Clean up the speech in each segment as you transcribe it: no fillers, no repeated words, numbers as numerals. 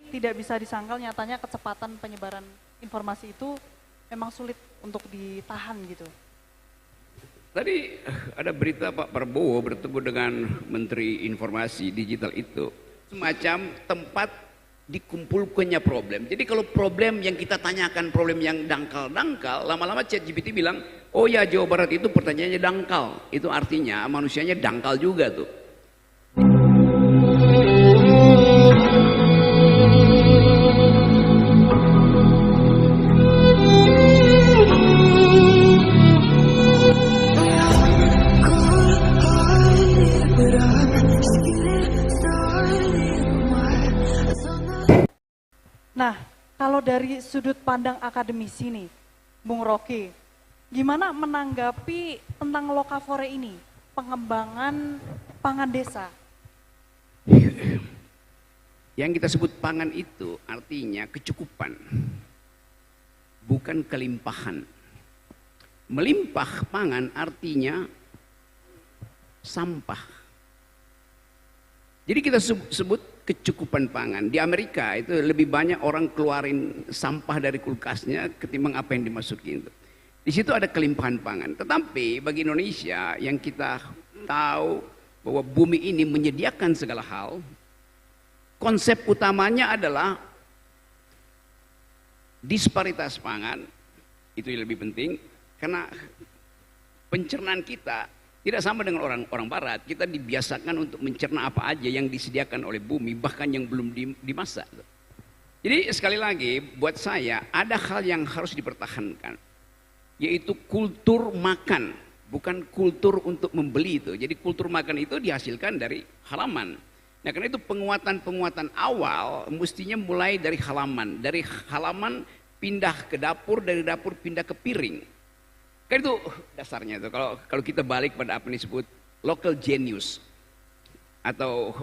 tidak bisa disangkal nyatanya kecepatan penyebaran informasi itu memang sulit untuk ditahan gitu. Tadi ada berita Pak Prabowo bertemu dengan Menteri Informasi Digital itu semacam tempat dikumpulkannya problem. Jadi kalau problem yang kita tanyakan problem yang dangkal-dangkal, lama-lama ChatGPT bilang, oh ya Jawa Barat itu pertanyaannya dangkal. Itu artinya manusianya dangkal juga tuh. Nah, kalau dari sudut pandang akademisi nih, Bung Rocky, gimana menanggapi tentang Lokavore ini, pengembangan pangan desa? Yang kita sebut pangan itu artinya kecukupan, bukan kelimpahan. Melimpah pangan artinya sampah. Jadi kita sebut kecukupan pangan. Di Amerika itu lebih banyak orang keluarin sampah dari kulkasnya ketimbang apa yang dimasukin itu. Di situ ada kelimpahan pangan. Tetapi bagi Indonesia yang kita tahu bahwa bumi ini menyediakan segala hal, konsep utamanya adalah disparitas pangan. Itu yang lebih penting karena pencernaan kita tidak sama dengan orang barat. Kita dibiasakan untuk mencerna apa aja yang disediakan oleh bumi, bahkan yang belum dimasak. Jadi sekali lagi buat saya ada hal yang harus dipertahankan, yaitu kultur makan, bukan kultur untuk membeli itu. Jadi kultur makan itu dihasilkan dari halaman. Nah karena itu penguatan awal mestinya mulai dari halaman. Dari halaman pindah ke dapur, dari dapur pindah ke piring. Kan itu dasarnya itu. Kalau kita balik pada apa yang disebut local genius atau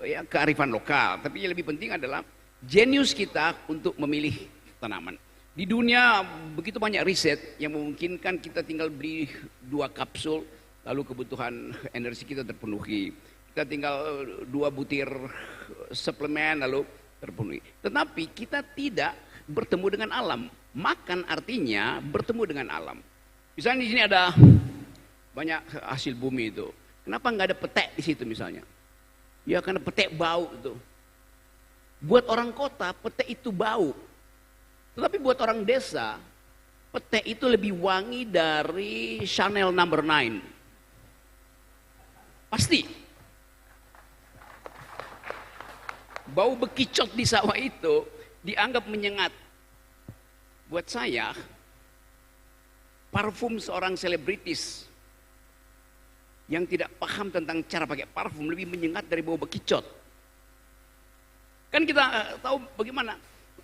ya kearifan lokal. Tapi yang lebih penting adalah genius kita untuk memilih tanaman. Di dunia begitu banyak riset yang memungkinkan kita tinggal beli 2 kapsul lalu kebutuhan energi kita terpenuhi. Kita tinggal 2 butir suplemen lalu terpenuhi. Tetapi kita tidak bertemu dengan alam. Makan artinya bertemu dengan alam. Misalnya di sini ada banyak hasil bumi itu. Kenapa nggak ada petek di situ misalnya? Ya karena petek bau itu. Buat orang kota petek itu bau. Tetapi buat orang desa petek itu lebih wangi dari Chanel No. 9. Pasti. Bau bekicot di sawah itu dianggap menyengat. Buat saya parfum seorang selebritis yang tidak paham tentang cara pakai parfum lebih menyengat dari bau bekicot. Kan kita tahu bagaimana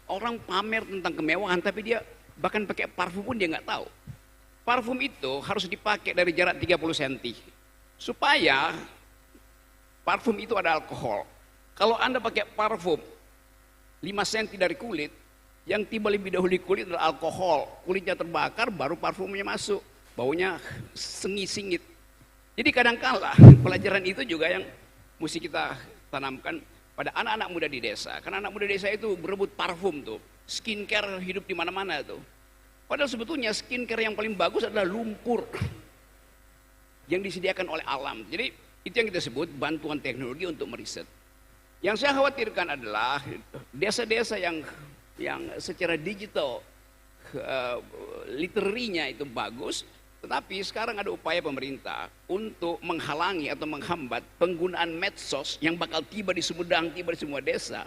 orang pamer tentang kemewahan tapi dia bahkan pakai parfum pun dia nggak tahu. Parfum itu harus dipakai dari jarak 30 cm supaya parfum itu ada alkohol. Kalau Anda pakai parfum 5 cm dari kulit, yang tiba lebih dahulu di kulit adalah alkohol. Kulitnya terbakar baru parfumnya masuk. Baunya sengit-sengit. Jadi kadangkala pelajaran itu juga yang mesti kita tanamkan pada anak-anak muda di desa. Karena anak muda desa itu berebut parfum tuh. Skincare hidup di mana-mana tuh. Padahal sebetulnya skincare yang paling bagus adalah lumpur yang disediakan oleh alam. Jadi itu yang kita sebut bantuan teknologi untuk meriset. Yang saya khawatirkan adalah desa-desa yang secara digital literarinya itu bagus, tetapi sekarang ada upaya pemerintah untuk menghalangi atau menghambat penggunaan medsos yang bakal tiba di Sumedang, tiba di semua desa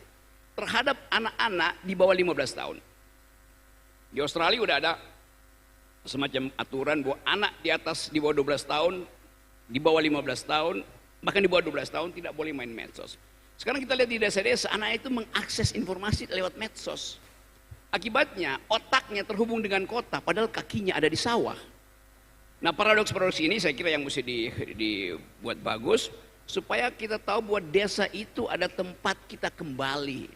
terhadap anak-anak di bawah 15 tahun. Di Australia udah ada semacam aturan bahwa anak di atas di bawah 12 tahun, di bawah 15 tahun, bahkan di bawah 12 tahun tidak boleh main medsos. Sekarang kita lihat di desa-desa, anak itu mengakses informasi lewat medsos. Akibatnya otaknya terhubung dengan kota, padahal kakinya ada di sawah. Nah paradoks-paradoks ini saya kira yang mesti dibuat bagus, supaya kita tahu bahwa desa itu ada tempat kita kembali.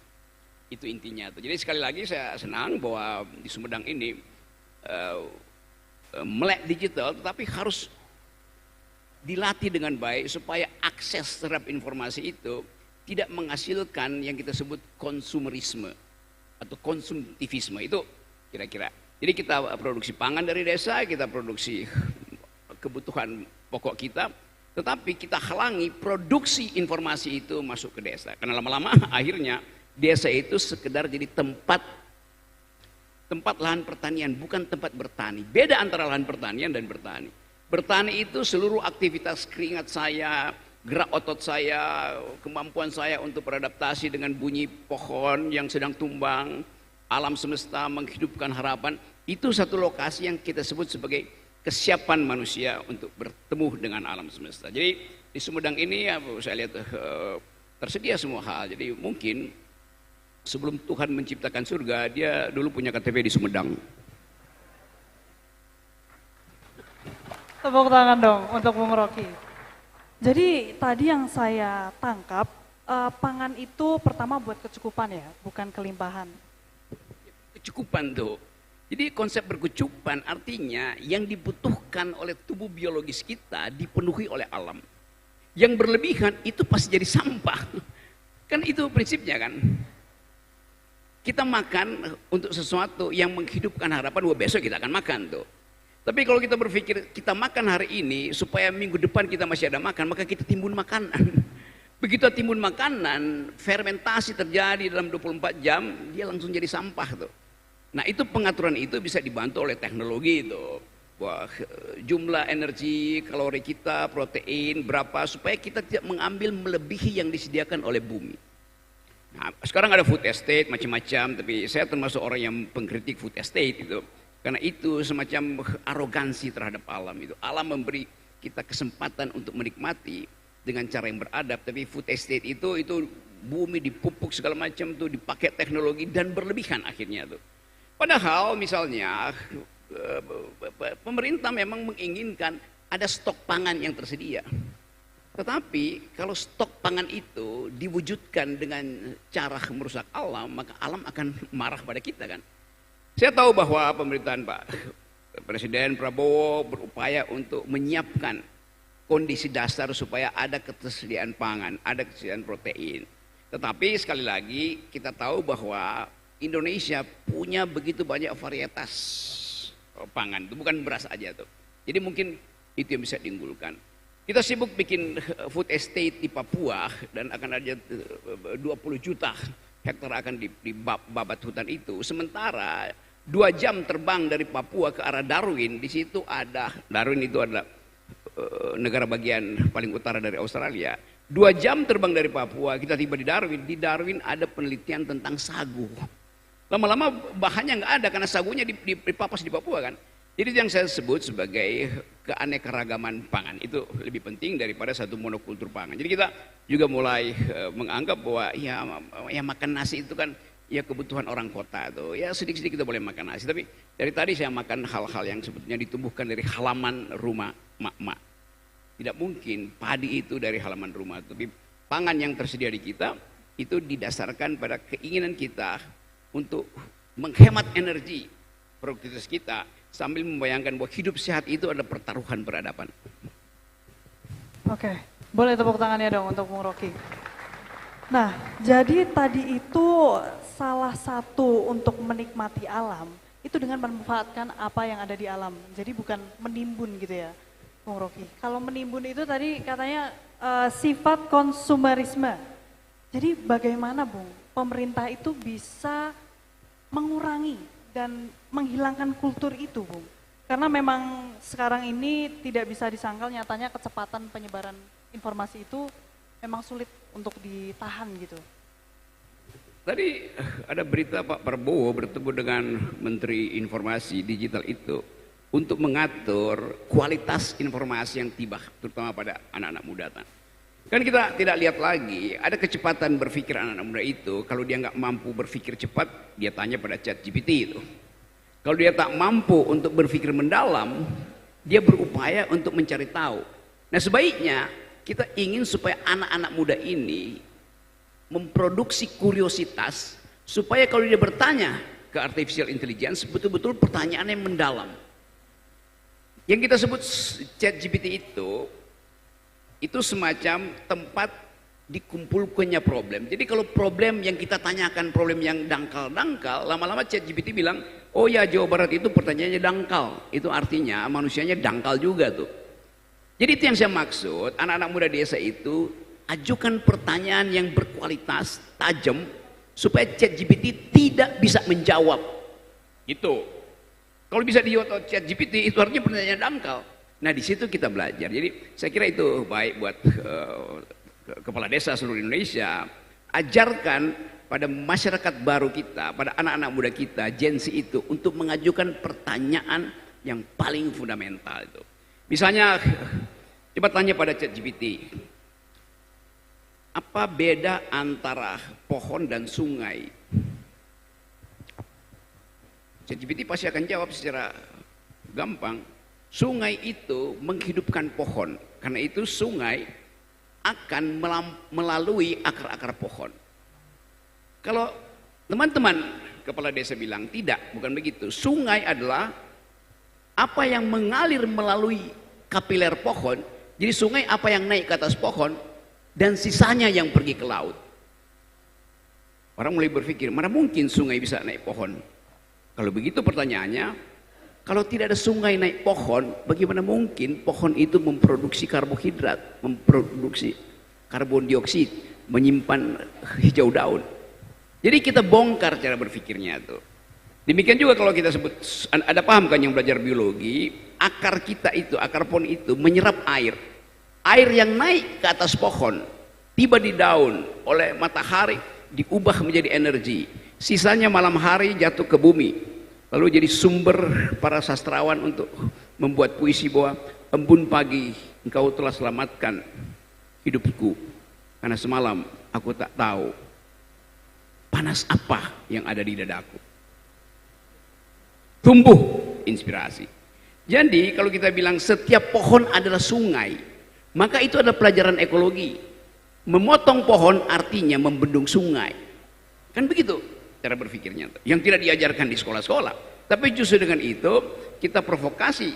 Itu intinya. Jadi sekali lagi saya senang bahwa di Sumedang ini melek digital, tetapi harus dilatih dengan baik supaya akses terhadap informasi itu tidak menghasilkan yang kita sebut konsumerisme atau konsumtivisme. Itu kira-kira. Jadi kita produksi pangan dari desa, kita produksi kebutuhan pokok kita, tetapi kita halangi produksi informasi itu masuk ke desa. Karena lama-lama akhirnya desa itu sekedar jadi tempat lahan pertanian, bukan tempat bertani. Beda antara lahan pertanian dan bertani. Bertani itu seluruh aktivitas keringat saya, gerak otot saya, kemampuan saya untuk beradaptasi dengan bunyi pohon yang sedang tumbang, alam semesta menghidupkan harapan. Itu satu lokasi yang kita sebut sebagai kesiapan manusia untuk bertemu dengan alam semesta. Jadi di Sumedang ini ya, saya lihat tersedia semua hal. Jadi mungkin sebelum Tuhan menciptakan surga, dia dulu punya KTP di Sumedang. Tepuk tangan dong untuk Bung Rocky. Jadi tadi yang saya tangkap, pangan itu pertama buat kecukupan ya, bukan kelimpahan. Kecukupan tuh. Jadi konsep berkecukupan artinya yang dibutuhkan oleh tubuh biologis kita dipenuhi oleh alam. Yang berlebihan itu pasti jadi sampah. Kan itu prinsipnya kan. Kita makan untuk sesuatu yang menghidupkan harapan, wah besok kita akan makan tuh. Tapi kalau kita berpikir kita makan hari ini supaya minggu depan kita masih ada makan, maka kita timbun makanan. Begitu timbun makanan, fermentasi terjadi dalam 24 jam, dia langsung jadi sampah tuh. Nah itu pengaturan itu bisa dibantu oleh teknologi itu. Wah, jumlah energi, kalori kita, protein, berapa, supaya kita tidak mengambil melebihi yang disediakan oleh bumi. Nah, sekarang ada food estate macam-macam, tapi saya termasuk orang yang pengkritik food estate itu. Karena itu semacam arogansi terhadap alam itu. Alam memberi kita kesempatan untuk menikmati dengan cara yang beradab, tapi food estate itu bumi dipupuk segala macam tuh, dipakai teknologi dan berlebihan akhirnya tuh. Padahal misalnya pemerintah memang menginginkan ada stok pangan yang tersedia. Tetapi kalau stok pangan itu diwujudkan dengan cara merusak alam, maka alam akan marah pada kita kan. Saya tahu bahwa pemerintahan Pak Presiden Prabowo berupaya untuk menyiapkan kondisi dasar supaya ada ketersediaan pangan, ada ketersediaan protein. Tetapi sekali lagi kita tahu bahwa Indonesia punya begitu banyak varietas pangan, itu bukan beras aja tuh. Jadi mungkin itu yang bisa diunggulkan. Kita sibuk bikin food estate di Papua dan akan ada 20 juta hektar akan dibabat hutan itu. Sementara 2 jam terbang dari Papua ke arah Darwin, di situ ada, Darwin itu adalah negara bagian paling utara dari Australia. 2 jam terbang dari Papua, kita tiba di Darwin ada penelitian tentang sagu. Lama-lama bahannya nggak ada karena sagunya dipapas di Papua kan. Jadi yang saya sebut sebagai keanekaragaman pangan itu lebih penting daripada satu monokultur pangan. Jadi kita juga mulai menganggap bahwa ya makan nasi itu kan ya kebutuhan orang kota tuh. Ya sedikit-sedikit kita boleh makan nasi. Tapi dari tadi saya makan hal-hal yang sebetulnya ditumbuhkan dari halaman rumah mak-mak. Tidak mungkin padi itu dari halaman rumah. Tapi pangan yang tersedia di kita itu didasarkan pada keinginan kita untuk menghemat energi produktivitas kita sambil membayangkan bahwa hidup sehat itu adalah pertaruhan peradaban. Oke, boleh tepuk tangannya dong untuk Bung Rocky. Nah, jadi tadi itu salah satu untuk menikmati alam itu dengan memanfaatkan apa yang ada di alam. Jadi bukan menimbun gitu ya, Bung Rocky. Kalau menimbun itu tadi katanya sifat konsumerisme. Jadi bagaimana Bung, pemerintah itu bisa mengurangi dan menghilangkan kultur itu Bung? Karena memang sekarang ini tidak bisa disangkal, nyatanya kecepatan penyebaran informasi itu memang sulit untuk ditahan gitu. Tadi ada berita Pak Prabowo bertemu dengan Menteri Informasi Digital itu untuk mengatur kualitas informasi yang tiba terutama pada anak-anak muda. Kan kita tidak lihat lagi ada kecepatan berpikir anak-anak muda itu. Kalau dia nggak mampu berpikir cepat, dia tanya pada ChatGPT itu. Kalau dia tak mampu untuk berpikir mendalam, dia berupaya untuk mencari tahu. Nah sebaiknya kita ingin supaya anak-anak muda ini memproduksi kuriositas, supaya kalau dia bertanya ke artificial intelligence, betul-betul pertanyaan yang mendalam. Yang kita sebut ChatGPT itu semacam tempat dikumpulkannya problem. Jadi kalau problem yang kita tanyakan problem yang dangkal-dangkal, lama-lama ChatGPT bilang, oh ya Jawa Barat itu pertanyaannya dangkal. Itu artinya manusianya dangkal juga tuh. Jadi itu yang saya maksud, anak-anak muda desa itu ajukan pertanyaan yang berkualitas, tajam, supaya ChatGPT tidak bisa menjawab. Gitu. Kalau bisa dijawab oleh ChatGPT, itu artinya pertanyaan dangkal. Nah di situ kita belajar. Jadi saya kira itu baik buat kepala desa seluruh Indonesia. Ajarkan pada masyarakat baru kita, pada anak-anak muda kita, Gen Z itu untuk mengajukan pertanyaan yang paling fundamental itu. Misalnya, coba tanya pada ChatGPT, apa beda antara pohon dan sungai? ChatGPT pasti akan jawab secara gampang. Sungai itu menghidupkan pohon, karena itu sungai akan melalui akar-akar pohon. Kalau teman-teman kepala desa bilang tidak, bukan begitu. Sungai adalah apa yang mengalir melalui kapiler pohon. Jadi sungai apa yang naik ke atas pohon dan sisanya yang pergi ke laut. Orang mulai berpikir, mana mungkin sungai bisa naik pohon? Kalau begitu pertanyaannya, kalau tidak ada sungai naik pohon, bagaimana mungkin pohon itu memproduksi karbohidrat, memproduksi karbon dioksida, menyimpan hijau daun? Jadi kita bongkar cara berpikirnya tuh. Demikian juga kalau kita sebut, ada paham kan yang belajar biologi, akar kita itu, akar pohon itu menyerap air. Air yang naik ke atas pohon, tiba di daun oleh matahari, diubah menjadi energi. Sisanya malam hari jatuh ke bumi. Lalu jadi sumber para sastrawan untuk membuat puisi bahwa embun pagi engkau telah selamatkan hidupku. Karena semalam aku tak tahu panas apa yang ada di dadaku. Tumbuh inspirasi. Jadi kalau kita bilang setiap pohon adalah sungai, maka itu adalah pelajaran ekologi. Memotong pohon artinya membendung sungai. Kan begitu cara berpikirnya, yang tidak diajarkan di sekolah-sekolah. Tapi justru dengan itu kita provokasi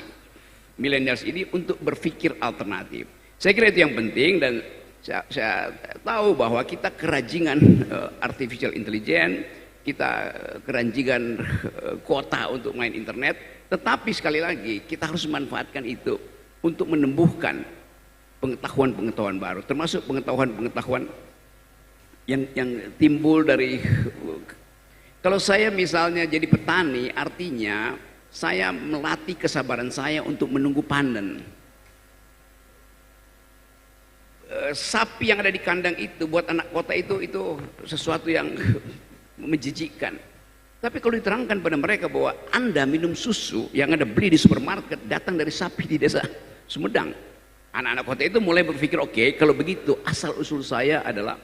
millennials ini untuk berpikir alternatif. Saya kira itu yang penting, dan saya tahu bahwa kita kerajingan artificial intelligence, kita kerajingan kuota untuk main internet, tetapi sekali lagi kita harus memanfaatkan itu untuk menumbuhkan pengetahuan-pengetahuan baru, termasuk pengetahuan-pengetahuan yang timbul dari. Kalau saya misalnya jadi petani, artinya saya melatih kesabaran saya untuk menunggu panen. Sapi yang ada di kandang itu buat anak kota itu sesuatu yang menjijikkan. Tapi kalau diterangkan pada mereka bahwa Anda minum susu yang Anda beli di supermarket datang dari sapi di desa Sumedang, anak-anak kota itu mulai berpikir, oke, kalau begitu asal usul saya adalah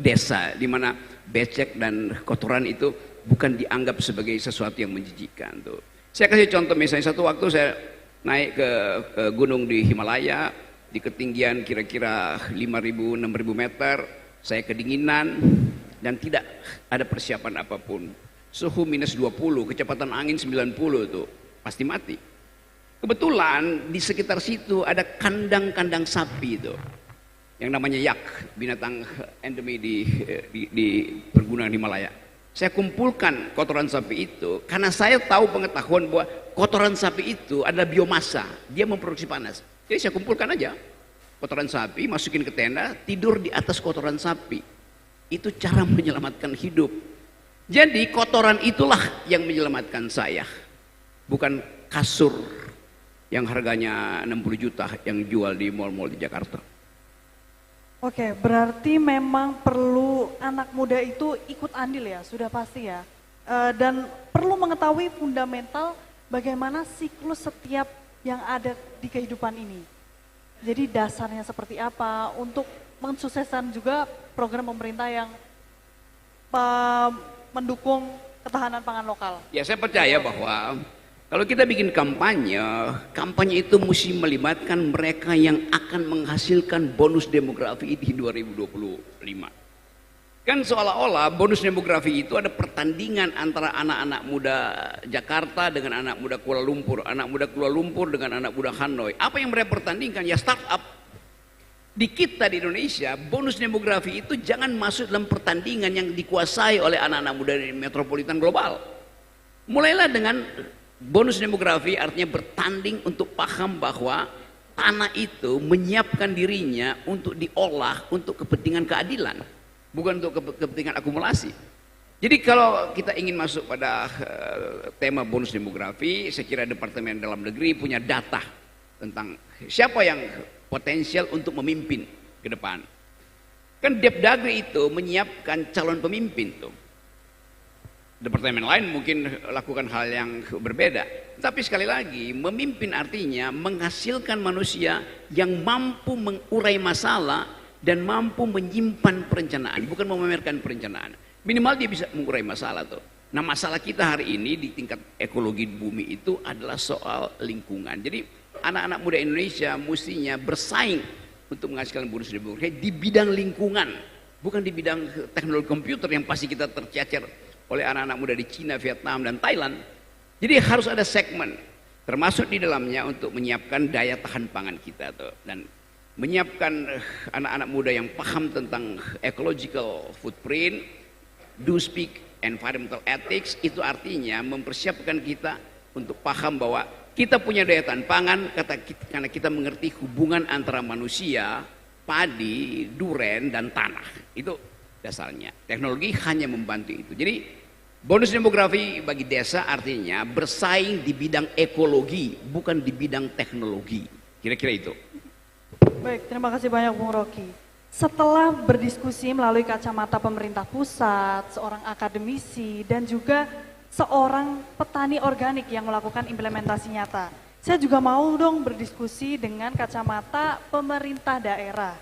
desa di mana becek dan kotoran itu bukan dianggap sebagai sesuatu yang menjijikkan tuh. Saya kasih contoh, misalnya satu waktu saya naik ke gunung di Himalaya di ketinggian kira-kira 5.000-6.000 meter, saya kedinginan dan tidak ada persiapan apapun. Suhu minus 20, kecepatan angin 90 tuh, pasti mati. Kebetulan di sekitar situ ada kandang-kandang sapi itu, yang namanya yak, binatang endemi di pergunungan Himalaya. Saya kumpulkan kotoran sapi itu karena saya tahu pengetahuan bahwa kotoran sapi itu adalah biomasa, dia memproduksi panas. Jadi saya kumpulkan aja kotoran sapi, masukin ke tenda, tidur di atas kotoran sapi. Itu cara menyelamatkan hidup. Jadi kotoran itulah yang menyelamatkan saya, bukan kasur yang harganya 60 juta yang jual di mal-mal di Jakarta. Oke, berarti memang perlu anak muda itu ikut andil ya, sudah pasti ya. Dan perlu mengetahui fundamental bagaimana siklus setiap yang ada di kehidupan ini. Jadi dasarnya seperti apa untuk mensukseskan juga program pemerintah yang mendukung ketahanan pangan lokal. Ya, saya percaya bahwa kalau kita bikin kampanye, kampanye itu mesti melibatkan mereka yang akan menghasilkan bonus demografi di 2025. Kan seolah-olah bonus demografi itu ada pertandingan antara anak-anak muda Jakarta dengan anak muda Kuala Lumpur, anak muda Kuala Lumpur dengan anak muda Hanoi. Apa yang mereka pertandingkan? Ya startup. Di kita di Indonesia, bonus demografi itu jangan masuk dalam pertandingan yang dikuasai oleh anak-anak muda di metropolitan global. Mulailah dengan bonus demografi, artinya bertanding untuk paham bahwa tanah itu menyiapkan dirinya untuk diolah untuk kepentingan keadilan, bukan untuk kepentingan akumulasi. Jadi kalau kita ingin masuk pada tema bonus demografi, saya kira Departemen Dalam Negeri punya data tentang siapa yang potensial untuk memimpin ke depan. Kan Depdagri itu menyiapkan calon pemimpin tuh. Departemen lain mungkin lakukan hal yang berbeda. Tapi sekali lagi, memimpin artinya menghasilkan manusia yang mampu mengurai masalah dan mampu menyimpan perencanaan, bukan memamerkan perencanaan. Minimal dia bisa mengurai masalah tuh. Nah, masalah kita hari ini di tingkat ekologi bumi itu adalah soal lingkungan. Jadi anak-anak muda Indonesia mestinya bersaing untuk menghasilkan bonus demografi di bidang lingkungan, bukan di bidang teknologi komputer yang pasti kita tercecer oleh anak-anak muda di Cina, Vietnam, dan Thailand. Jadi harus ada segmen, termasuk di dalamnya untuk menyiapkan daya tahan pangan kita tuh, dan menyiapkan anak-anak muda yang paham tentang ecological footprint, do speak environmental ethics. Itu artinya mempersiapkan kita untuk paham bahwa kita punya daya tahan pangan karena kita mengerti hubungan antara manusia, padi, duren, dan tanah. Itu dasarnya. Teknologi hanya membantu itu. Jadi bonus demografi bagi desa artinya bersaing di bidang ekologi, bukan di bidang teknologi. Kira-kira itu. Baik, terima kasih banyak Bung Rocky. Setelah berdiskusi melalui kacamata pemerintah pusat, seorang akademisi, dan juga seorang petani organik yang melakukan implementasi nyata, saya juga mau dong berdiskusi dengan kacamata pemerintah daerah.